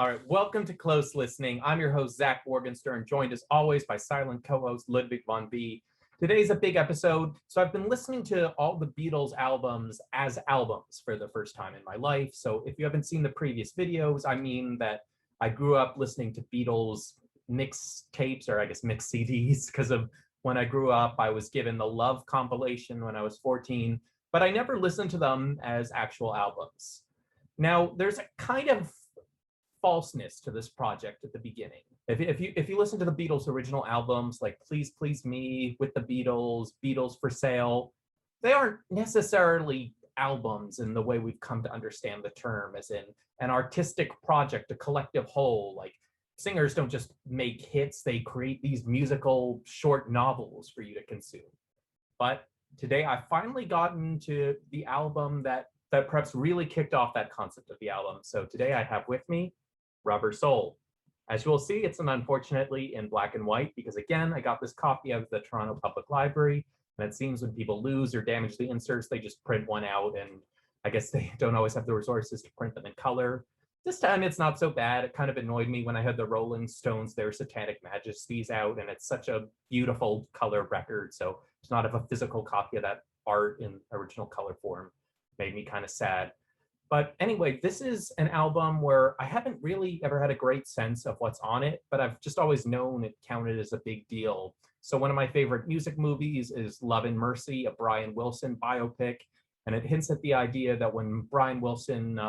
All right, welcome to Close Listening. I'm your host, Zach Morgenstern, joined as always by silent co-host Ludwig von B. Today's a big episode, so I've been listening to all the Beatles albums as albums for the first time in my life. So if you haven't seen the previous videos, I mean that I grew up listening to Beatles mix tapes, or I guess mix CDs, because of when I grew up. I was given the Love compilation when I was 14, but I never listened to them as actual albums. Now, there's a kind of falseness to this project at the beginning. If you listen to the Beatles original albums, like Please Please Me, With the Beatles, Beatles for Sale, they aren't necessarily albums in the way we've come to understand the term, as in an artistic project, a collective whole. Like, singers don't just make hits, they create these musical short novels for you to consume. But today I've finally gotten to the album that perhaps really kicked off that concept of the album. So today I have with me Rubber Soul. As you will see, it's unfortunately in black and white because, again, I got this copy out of the Toronto Public Library, and it seems when people lose or damage the inserts, they just print one out, and I guess they don't always have the resources to print them in color. This time it's not so bad. It kind of annoyed me when I had the Rolling Stones, Their Satanic Majesties out, and it's such a beautiful color record, so to not have a physical copy of that art in original color form made me kind of sad. But anyway, this is an album where I haven't really ever had a great sense of what's on it, but I've just always known it counted as a big deal. So one of my favorite music movies is Love and Mercy, a Brian Wilson biopic, and it hints at the idea that when Brian Wilson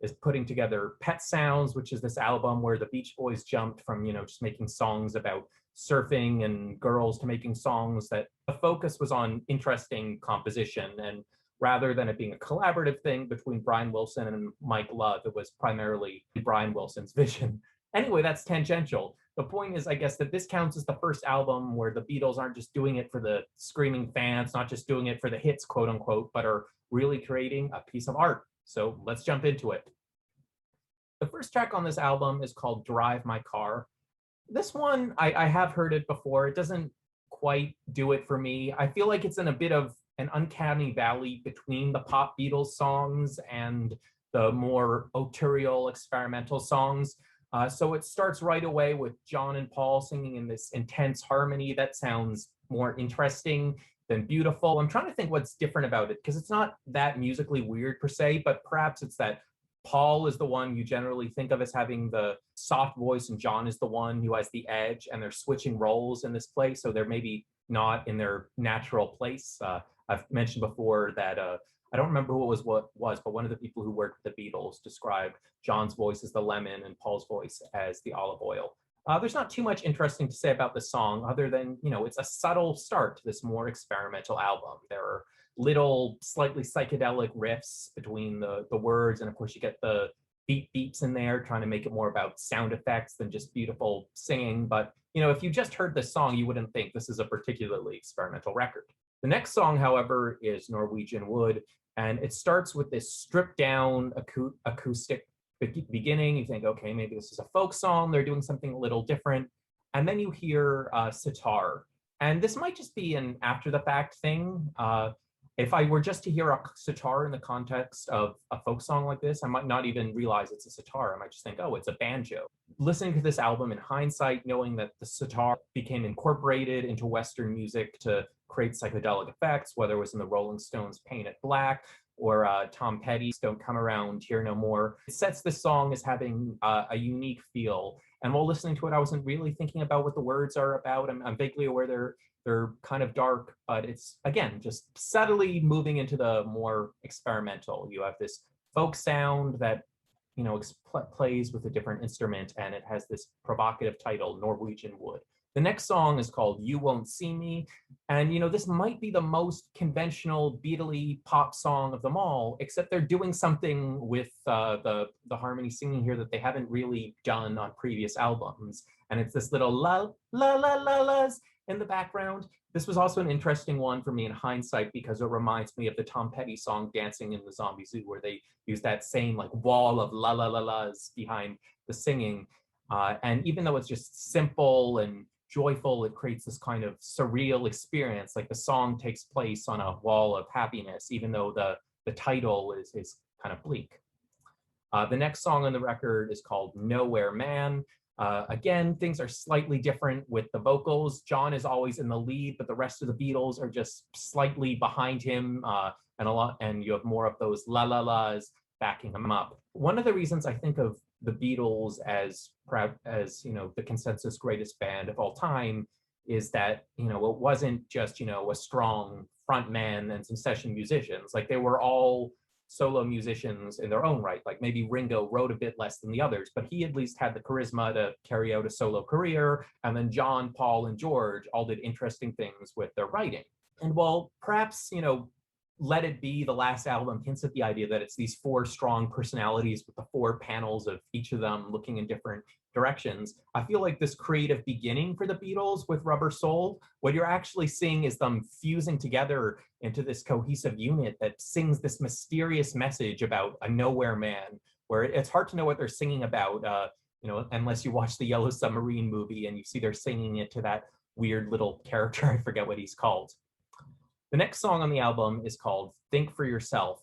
is putting together Pet Sounds, which is this album where the Beach Boys jumped from, just making songs about surfing and girls to making songs, that the focus was on interesting composition, and rather than it being a collaborative thing between Brian Wilson and Mike Love, it was primarily Brian Wilson's vision. Anyway, that's tangential. The point is, I guess, that this counts as the first album where the Beatles aren't just doing it for the screaming fans, not just doing it for the hits, quote unquote, but are really creating a piece of art. So let's jump into it. The first track on this album is called Drive My Car. This one, I have heard it before. It doesn't quite do it for me. I feel like it's in a bit of an uncanny valley between the pop Beatles songs and the more autorial experimental songs. So it starts right away with John and Paul singing in this intense harmony that sounds more interesting than beautiful. I'm trying to think what's different about it, because it's not that musically weird per se, but perhaps it's that Paul is the one you generally think of as having the soft voice, and John is the one who has the edge, and they're switching roles in this play, so they're maybe not in their natural place. I've mentioned before that I don't remember who it was, but one of the people who worked with the Beatles described John's voice as the lemon and Paul's voice as the olive oil. There's not too much interesting to say about the song other than, it's a subtle start to this more experimental album. There are little slightly psychedelic riffs between the words, and of course you get the beep beeps in there, trying to make it more about sound effects than just beautiful singing. But, if you just heard this song, you wouldn't think this is a particularly experimental record. The next song, however, is Norwegian Wood, and it starts with this stripped down acoustic beginning. You think, okay, maybe this is a folk song, they're doing something a little different. And then you hear sitar. And this might just be an after the fact thing. If I were just to hear a sitar in the context of a folk song like this, I might not even realize it's a sitar. I might just think, oh, it's a banjo. Listening to this album in hindsight, knowing that the sitar became incorporated into Western music to create psychedelic effects, whether it was in the Rolling Stones' Paint It Black or Tom Petty's Don't Come Around Here No More, it sets this song as having a unique feel. And while listening to it, I wasn't really thinking about what the words are about. I'm vaguely aware they're kind of dark, but it's, again, just subtly moving into the more experimental. You have this folk sound that, plays with a different instrument, and it has this provocative title, Norwegian Wood. The next song is called You Won't See Me, and this might be the most conventional Beatle-y pop song of them all, except they're doing something with the harmony singing here that they haven't really done on previous albums, and it's this little la la la la la's in the background. This was also an interesting one for me in hindsight because it reminds me of the Tom Petty song Dancing in the Zombie Zoo, where they use that same wall of la la la la's behind the singing. And even though it's just simple and joyful, it creates this kind of surreal experience, like the song takes place on a wall of happiness, even though the title is kind of bleak. The next song on the record is called Nowhere Man. Again, things are slightly different with the vocals. John is always in the lead, but the rest of the Beatles are just slightly behind him, and you have more of those la la las backing him up. One of the reasons I think of the Beatles as the consensus greatest band of all time is that it wasn't just a strong front man and some session musicians. Like, they were all solo musicians in their own right. Like, maybe Ringo wrote a bit less than the others, but he at least had the charisma to carry out a solo career. And then John, Paul, and George all did interesting things with their writing. And while perhaps, Let It Be, the last album, hints at the idea that it's these four strong personalities with the four panels of each of them looking in different directions, I feel like this creative beginning for the Beatles with Rubber Soul, what you're actually seeing is them fusing together into this cohesive unit that sings this mysterious message about a nowhere man, where it's hard to know what they're singing about, unless you watch the Yellow Submarine movie and you see they're singing it to that weird little character, I forget what he's called. The next song on the album is called Think for Yourself.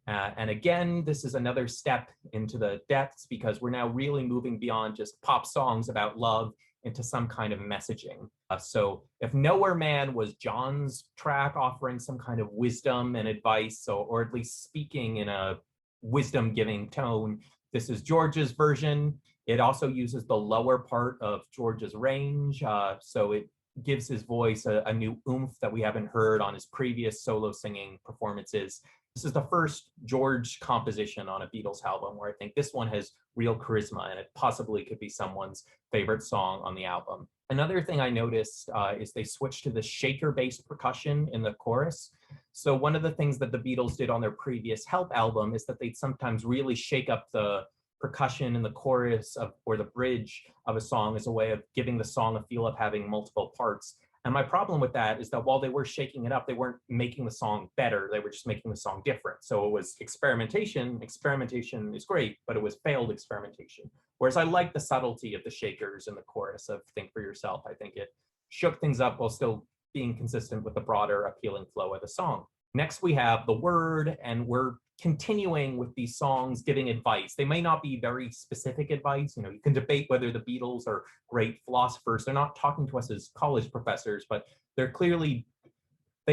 And again, this is another step into the depths, because we're now really moving beyond just pop songs about love into some kind of messaging. So if Nowhere Man was John's track offering some kind of wisdom and advice, or at least speaking in a wisdom-giving tone, this is George's version. It also uses the lower part of George's range, so it gives his voice a new oomph that we haven't heard on his previous solo singing performances. This is the first George composition on a Beatles album where I think this one has real charisma, and it possibly could be someone's favorite song on the album. Another thing I noticed is they switched to the shaker-based percussion in the chorus. So one of the things that the Beatles did on their previous Help album is that they'd sometimes really shake up the percussion in the chorus or the bridge of a song as a way of giving the song a feel of having multiple parts. And my problem with that is that while they were shaking it up, they weren't making the song better. They were just making the song different. So it was experimentation. Experimentation is great, but it was failed experimentation. Whereas I like the subtlety of the shakers in the chorus of Think for Yourself. I think it shook things up while still being consistent with the broader appealing flow of the song. Next, we have The Word, and we're continuing with these songs giving advice. They may not be very specific advice. You can debate whether the Beatles are great philosophers. They're not talking to us as college professors, but they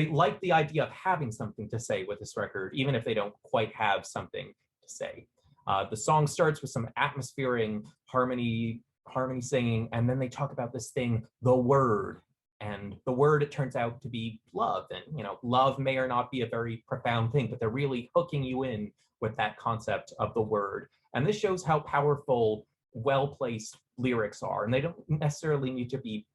like the idea of having something to say with this record, even if they don't quite have something to say. The song starts with some atmospheric harmony singing, and then they talk about this thing, the word. And the word, it turns out to be love. And, love may or not be a very profound thing, but they're really hooking you in with that concept of the word. And this shows how powerful, well-placed lyrics are. And they don't necessarily need to be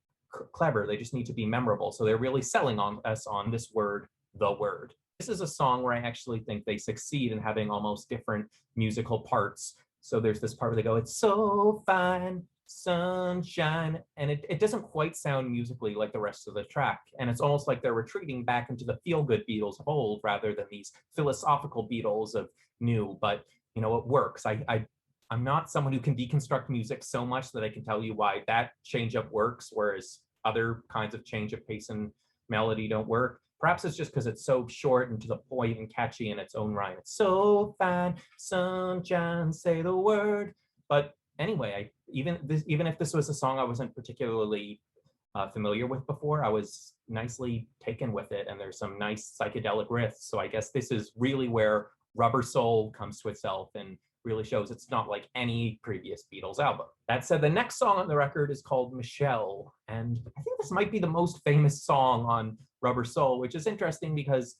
clever. They just need to be memorable. So they're really selling us on this word, the word. This is a song where I actually think they succeed in having almost different musical parts. So there's this part where they go, it's so fine, sunshine, and it doesn't quite sound musically like the rest of the track, and it's almost like they're retreating back into the feel-good Beatles of old rather than these philosophical Beatles of new. But it works. I'm not someone who can deconstruct music so much that I can tell you why that change-up works, whereas other kinds of change of pace and melody don't work. Perhaps it's just because it's so short and to the point and catchy in its own right. It's so fine, sunshine, say the word. But anyway, even if this was a song I wasn't particularly familiar with before, I was nicely taken with it, and there's some nice psychedelic riffs. So I guess this is really where Rubber Soul comes to itself and really shows it's not like any previous Beatles album. That said, the next song on the record is called Michelle, and I think this might be the most famous song on Rubber Soul, which is interesting because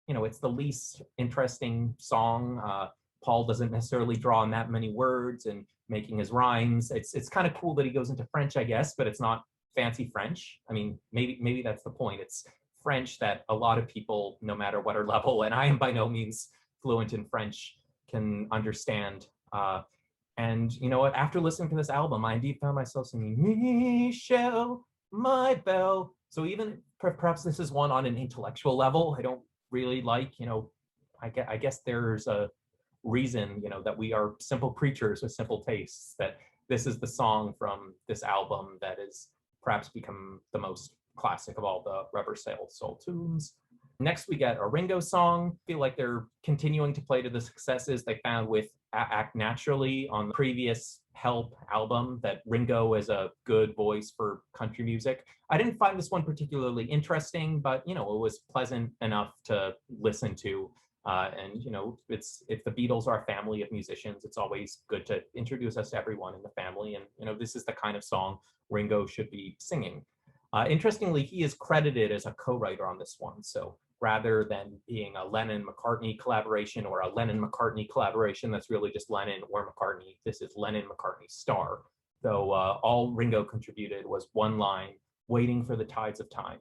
it's the least interesting song. Paul doesn't necessarily draw on that many words and making his rhymes. It's kind of cool that he goes into French, I guess, but it's not fancy French. I mean, maybe that's the point. It's French that a lot of people, no matter what our level, and I am by no means fluent in French, can understand. And you know what? After listening to this album, I indeed found myself singing Michelle, my belle. So even perhaps this is one on an intellectual level I don't really like. I guess there's a reason, that we are simple creatures with simple tastes, that this is the song from this album that has perhaps become the most classic of all the Rubber Soul tunes. Next, we get a Ringo song. I feel like they're continuing to play to the successes they found with Act Naturally on the previous Help album, that Ringo is a good voice for country music. I didn't find this one particularly interesting, but it was pleasant enough to listen to. And if the Beatles are a family of musicians, it's always good to introduce us to everyone in the family. And this is the kind of song Ringo should be singing. Interestingly, he is credited as a co-writer on this one. So rather than being a Lennon-McCartney collaboration or a Lennon-McCartney collaboration that's really just Lennon or McCartney, this is Lennon-McCartney star. Though all Ringo contributed was one line, "Waiting for the tides of time."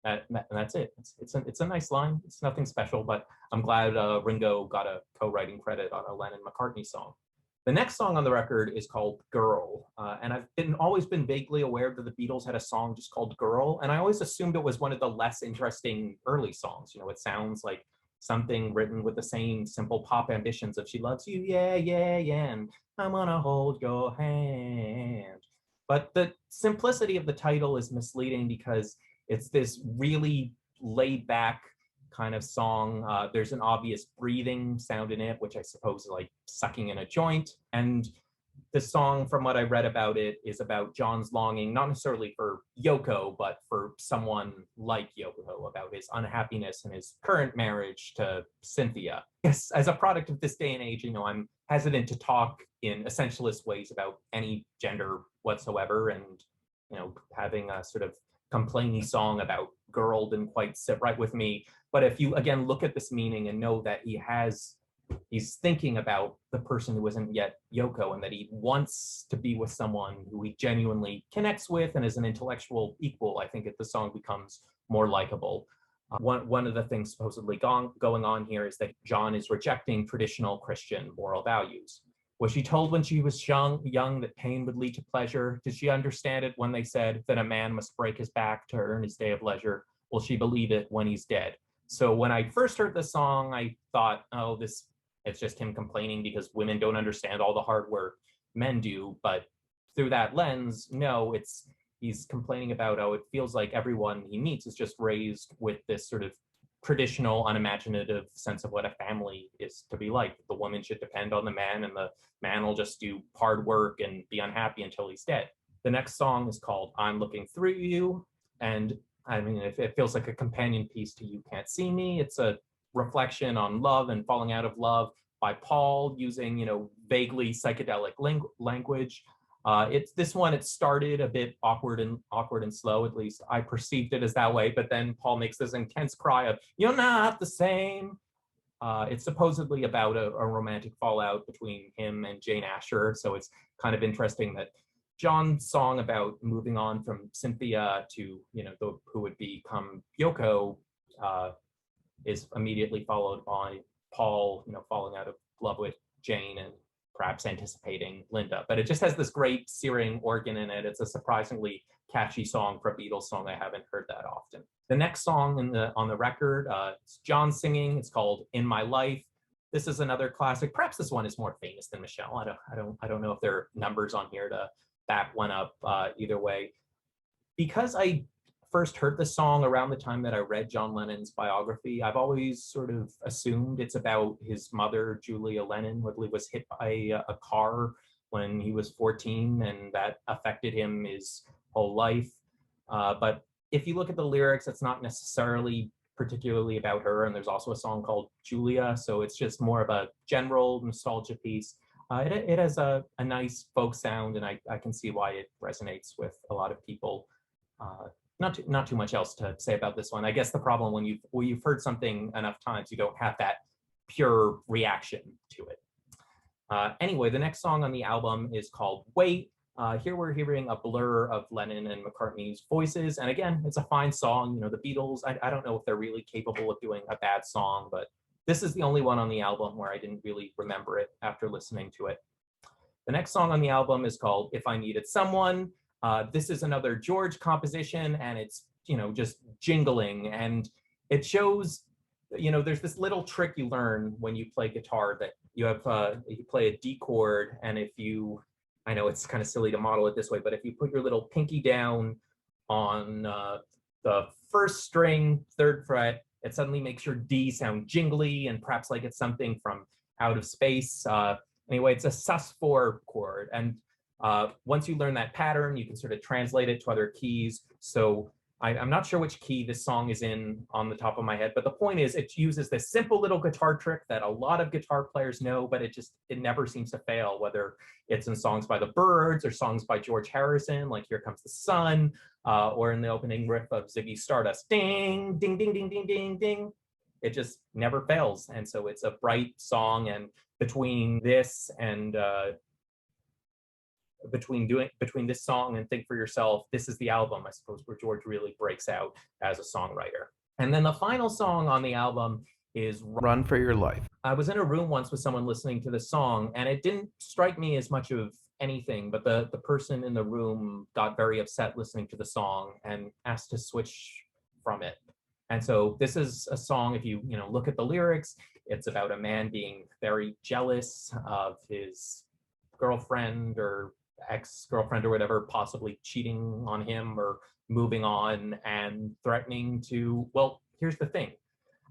And that's it. It's a nice line. It's nothing special, but I'm glad Ringo got a co-writing credit on a Lennon-McCartney song. The next song on the record is called Girl, and I've always been vaguely aware that the Beatles had a song just called Girl, and I always assumed it was one of the less interesting early songs. It sounds like something written with the same simple pop ambitions of "She loves you, yeah, yeah, yeah, and I'm gonna hold your hand." But the simplicity of the title is misleading because it's this really laid back kind of song. There's an obvious breathing sound in it, which I suppose is like sucking in a joint. And the song, from what I read about it, is about John's longing, not necessarily for Yoko, but for someone like Yoko, about his unhappiness in his current marriage to Cynthia. Yes, as a product of this day and age, I'm hesitant to talk in essentialist ways about any gender whatsoever, and having a sort of complainy song about girl didn't quite sit right with me. But if you again look at this meaning and know that he's thinking about the person who isn't yet Yoko, and that he wants to be with someone who he genuinely connects with and is an intellectual equal, I think the song becomes more likable. One of the things supposedly going on here is that John is rejecting traditional Christian moral values. Was she told when she was young that pain would lead to pleasure? Did she understand it when they said that a man must break his back to earn his day of leisure? Will she believe it when he's dead? So when I first heard the song, I thought, oh, it's just him complaining because women don't understand all the hard work men do. But through that lens, no, he's complaining about, oh, it feels like everyone he meets is just raised with this sort of traditional, unimaginative sense of what a family is to be like. The woman should depend on the man, and the man will just do hard work and be unhappy until he's dead. The next song is called "I'm Looking Through You," and I mean, it feels like a companion piece to "You Can't See Me." It's a reflection on love and falling out of love by Paul, using vaguely psychedelic language. This one, it started a bit awkward and slow. At least I perceived it as that way. But then Paul makes this intense cry of "You're not the same." It's supposedly about a romantic fallout between him and Jane Asher. So it's kind of interesting that John's song about moving on from Cynthia to who would become Yoko is immediately followed by Paul falling out of love with Jane and perhaps anticipating Linda. But it just has this great searing organ in it. It's a surprisingly catchy song for a Beatles song. I haven't heard that often. The next song on the record, it's John singing. It's called "In My Life." This is another classic. Perhaps this one is more famous than Michelle. I don't know if there are numbers on here to back one up either way. Because I first heard the song around the time that I read John Lennon's biography, I've always sort of assumed it's about his mother, Julia Lennon, who I believe was hit by a car when he was 14, and that affected him his whole life. But if you look at the lyrics, it's not necessarily particularly about her, and there's also a song called Julia, so it's just more of a general nostalgia piece. It has a nice folk sound, and I can see why it resonates with a lot of people. Not too much else to say about this one. I guess the problem when you've heard something enough times, you don't have that pure reaction to it. Anyway, the next song on the album is called "Wait." Here we're hearing a blur of Lennon and McCartney's voices, and again, it's a fine song. The Beatles, I don't know if they're really capable of doing a bad song, but this is the only one on the album where I didn't really remember it after listening to it. The next song on the album is called "If I Needed Someone." This is another George composition, and it's just jingling, and it shows there's this little trick you learn when you play guitar, that you play a D chord, and I know it's kind of silly to model it this way, but if you put your little pinky down on the first string, 3rd fret, It suddenly makes your D sound jingly and perhaps like it's something from out of space. Anyway, it's a sus4 chord. And once you learn that pattern, you can sort of translate it to other keys. So I'm not sure which key this song is in on the top of my head, but the point is it uses this simple little guitar trick that a lot of guitar players know, but it never seems to fail, whether it's in songs by the Byrds or songs by George Harrison, like Here Comes the Sun, or in the opening riff of Ziggy Stardust, ding, ding, ding, ding, ding, ding, ding. It just never fails. And so it's a bright song, and between this and between this song and Think for Yourself, this is the album, I suppose, where George really breaks out as a songwriter. And then the final song on the album is Run for Your Life. I was in a room once with someone listening to the song, and it didn't strike me as much of anything, but the person in the room got very upset listening to the song and asked to switch from it. And so this is a song, if you look at the lyrics, it's about a man being very jealous of his girlfriend or ex-girlfriend or whatever, possibly cheating on him or moving on and threatening to, well, here's the thing.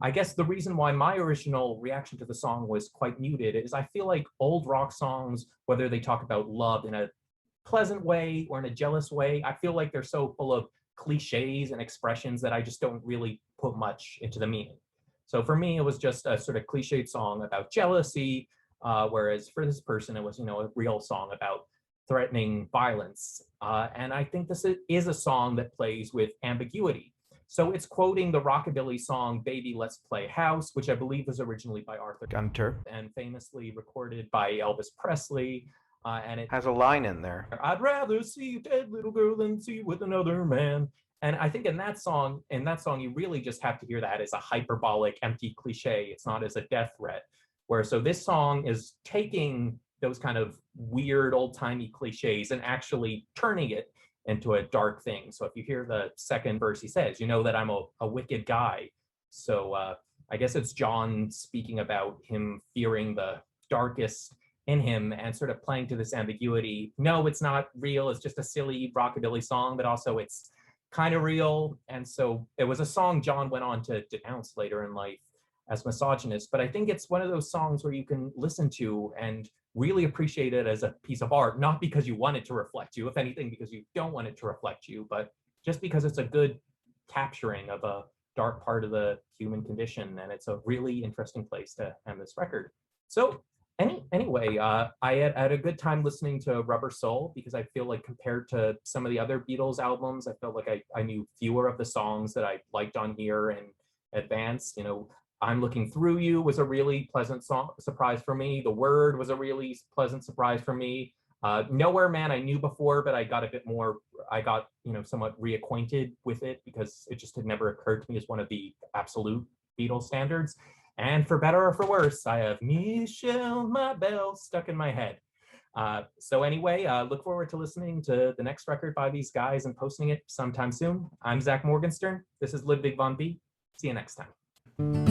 I guess the reason why my original reaction to the song was quite muted is I feel like old rock songs, whether they talk about love in a pleasant way or in a jealous way, I feel like they're so full of cliches and expressions that I just don't really put much into the meaning. So for me, it was just a sort of cliched song about jealousy, whereas for this person, it was, a real song about threatening violence. And I think this is a song that plays with ambiguity. So it's quoting the rockabilly song, Baby, Let's Play House, which I believe was originally by Arthur Gunter and famously recorded by Elvis Presley. And it has a line in there. I'd rather see a dead little girl than see you with another man. And I think in that song, you really just have to hear that as a hyperbolic, empty cliche. It's not as a death threat. So this song is taking those kind of weird old-timey cliches and actually turning it into a dark thing. So if you hear the second verse, he says, that I'm a wicked guy. So I guess it's John speaking about him fearing the darkest in him and sort of playing to this ambiguity. No, it's not real. It's just a silly rockabilly song, but also it's kind of real. And so it was a song John went on to denounce later in life as misogynist. But I think it's one of those songs where you can listen to and really appreciate it as a piece of art, not because you want it to reflect you, if anything, because you don't want it to reflect you, but just because it's a good capturing of a dark part of the human condition. And it's a really interesting place to end this record. So anyway, I had a good time listening to Rubber Soul, because I feel like compared to some of the other Beatles albums, I felt like I knew fewer of the songs that I liked on here in advance. I'm Looking Through You was a really pleasant surprise for me. The Word was a really pleasant surprise for me. Nowhere Man I knew before, but I got somewhat reacquainted with it because it just had never occurred to me as one of the absolute Beatles standards. And for better or for worse, I have Michelle, My Belle stuck in my head. So anyway, look forward to listening to the next record by these guys and posting it sometime soon. I'm Zach Morgenstern. This is Ludwig von B. See you next time.